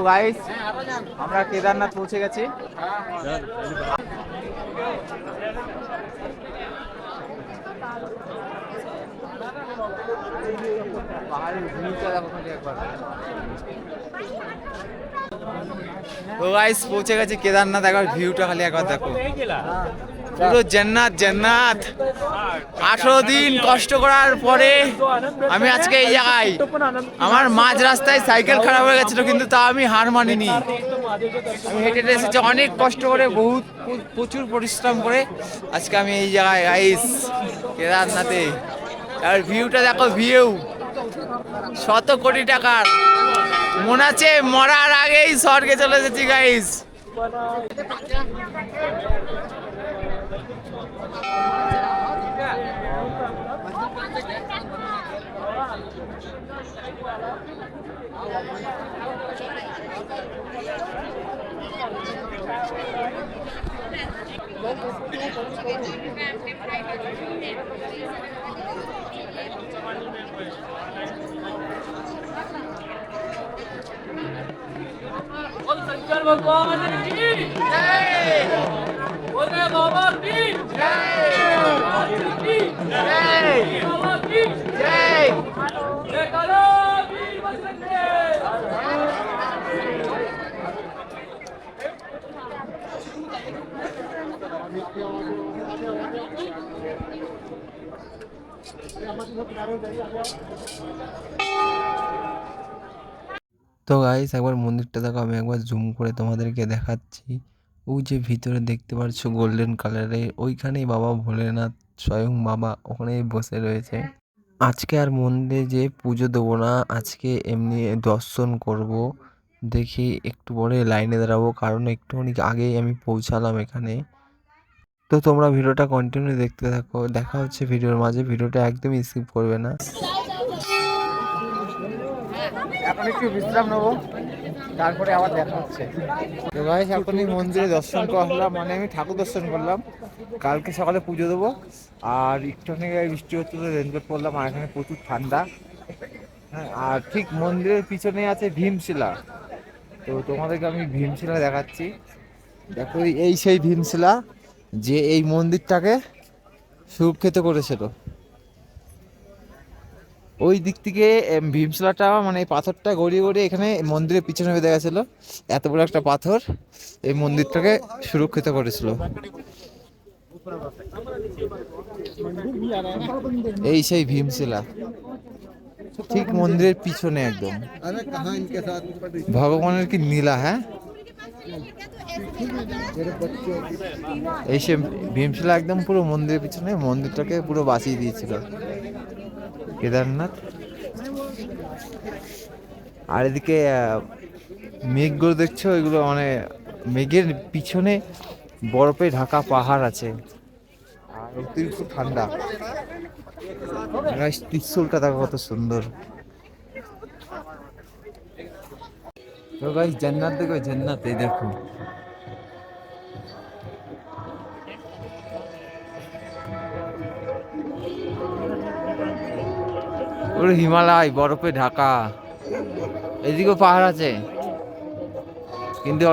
Guys, আমরা কেদারনাথ পৌঁছে গেছি। পাহাড়ের ভিউটা দেখো খালি একবার। তো গাইস পৌঁছে গেছি কেদারনাথ, একবার ভিউটা খালি একবার দেখো, পুরো জান্নাত জান্নাত। 18 দিন কষ্ট করার পরে আমি আজকে এই জায়গায়। আমার মাঝ রাস্তায় সাইকেল খারাপ হয়ে গেছিল, কিন্তু তা আমি হার মানিনি। আমি হেঁটে হেঁটে এসেছি অনেক কষ্ট করে, বহুত প্রচুর পরিশ্রম করে আজকে আমি এই জায়গায় গাইস কেদারনাথে। আর ভিউটা দেখো, ভিউ শত কোটি টাকার। মনে আছে মরার আগেই স্বর্গে চলে এসেছি গাইস। शंकर भगवान की जय, बोले बाबा की जय, की जय, बाबा की जय, जय करो वीर बजरंगे। তো গাইস একবার মন্দিরটা দেখো, আমি একবার জুম করে তোমাদেরকে দেখাচ্ছি। ওই যে ভিতরে দেখতে পাচ্ছ গোল্ডেন কালারের, ওইখানেই বাবা ভোলেনাথ স্বয়ং বাবা ওখানেই বসে রয়েছে। আজকে আর মন্দিরে যে পুজো দেবো না, আজকে এমনি দর্শন করব। দেখি একটু পরে লাইনে দাঁড়াবো, কারণ একটুখানি আগেই আমি পৌঁছালাম এখানে। তো তোমরা ভিডিওটা কন্টিনিউ দেখতে থাকো, দেখা হচ্ছে ভিডিওর মাঝে, ভিডিওটা একদমই স্কিপ করবে না। এখন একটু বিশ্রাম নেবো, তারপরে আবার দেখা হচ্ছে। তো গাইস এখনই মন্দিরে দর্শন করলাম, মানে আমি ঠাকুর দর্শন করলাম। কালকে সকালে পুজো দেবো, আর একটুখানি বৃষ্টি হচ্ছে তো রেনকোট পরলাম, আর এখানে প্রচুর ঠান্ডা। হ্যাঁ, আর ঠিক মন্দিরের পিছনে আছে ভীমশিলা। তো তোমাদেরকে আমি ভীমশিলা দেখাচ্ছি। দেখো এই সেই ভীমশিলা যে এই মন্দিরটাকে সুরক্ষিত করেছিল। ওই দিক থেকে ভীমশিলাটা, মানে এই পাথরটা গড়িয়ে গড়িয়ে এখানে মন্দিরের পিছনে বেঁধে গেছিলো। এত বড় একটা পাথর এই মন্দিরটাকে সুরক্ষিত করেছিল। এই সেই ভীমশিলা ঠিক মন্দিরের পিছনে একদম। ভগবানের কি নীলা! হ্যাঁ, এই সে ভীমশিলা একদম পুরো মন্দিরের পিছনে মন্দিরটাকে পুরো বাঁচিয়ে দিয়েছিল কেদারনাথ। আর এদিকে মেঘগুলো দেখছো, এগুলো মানে মেঘের পিছনে বরফে ঢাকা পাহাড় আছে, আর অতিরিক্ত ঠান্ডা। ত্রিশূলটা দেখো কত সুন্দর। তো গাইস জান্নাত দেখো, জান্নাত এই দেখো। পুরো হিমালয় বরফে ঢাকা, এদিকেও পাহাড় আছে, কিন্তু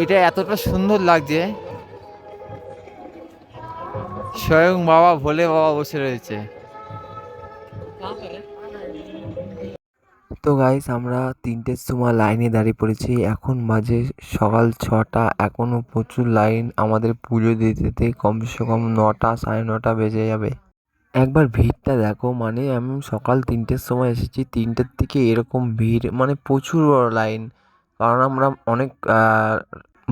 এটা এতটা সুন্দর লাগছে, স্বয়ং বাবা ভোলে বাবা বসে রয়েছে। তো গাইস আমরা 3টের সময় লাইনে দাঁড়িয়ে পড়েছি, এখন বাজে সকাল 6টা, এখনও প্রচুর লাইন। আমাদের পুজো দিতে দিতে কমসে কম 9টা 9:30 বেজে যাবে। একবার ভিড়টা দেখো, মানে আমি সকাল 3টের সময় এসেছি, 3টের থেকে এরকম ভিড়, মানে প্রচুর বড় লাইন। কারণ আমরা অনেক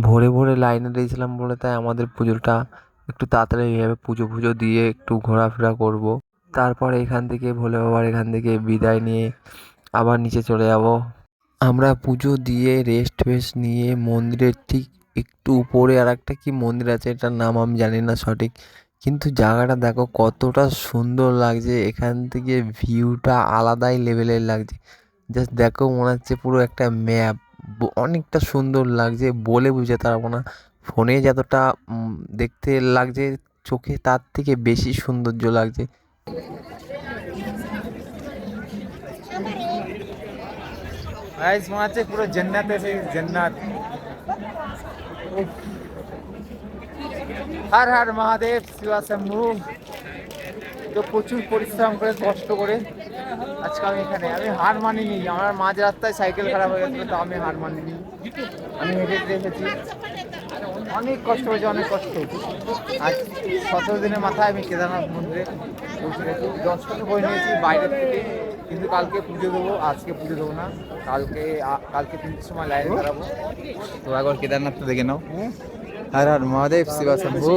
ভোরে ভোরে লাইনে দিয়েছিলাম বলে, তাই আমাদের পুজোটা একটু তাড়াতাড়ি হয়ে যাবে। পুজো পুজো দিয়ে একটু ঘোরাফেরা করব, তারপর এখান থেকে ভোলে বাবার এখান থেকে বিদায় নিয়ে আবার নিচে চলে যাব। আমরা পুজো দিয়ে রেস্ট ফেস্ট নিয়ে মন্দিরের ঠিক একটু উপরে আর একটা কি মন্দির আছে, এটার নাম আমি জানি না সঠিক, কিন্তু জায়গাটা দেখো কতটা সুন্দর লাগছে। এখান থেকে ভিউটা আলাদাই লেভেলের লাগছে। জাস্ট দেখো মনে হচ্ছে পুরো একটা ম্যাপ, অনেকটা সুন্দর লাগছে, বলে বোঝাতে পারবো না। ফোনে যতটা দেখতে লাগছে, চোখে তার থেকে বেশি সৌন্দর্য লাগছে। গাইস মনে হচ্ছে পুরো জান্নাত এসে জান্নাত। উফ। হর হর মহাদেব শিবা শম্ভু। তো প্রচুর পরিশ্রম করে কষ্ট করে আজকে আমি এখানে, আমি হার মানিনি। আমার মাঝ রাস্তায় সাইকেল খারাপ হয়ে গেছিল, তো আমি হার মানিনি, আমি হেঁটে হেঁটে এসেছি। অনেক কষ্ট হয়েছে, অনেক কষ্ট। আজ 17 দিনের মাথায় আমি কেদারনাথ মন্দিরে পৌঁছে গেছি। দর্শনে বই নিয়েছি বাইরের থেকে, কিন্তু কালকে পুজো দেবো, আজকে পুজো দেবো না। কালকে 3টের সময় লাইনে দাঁড়াবো। তো একবার কেদারনাথটা দেখে নাও। হর হর মহাদেব শিবা শম্ভু।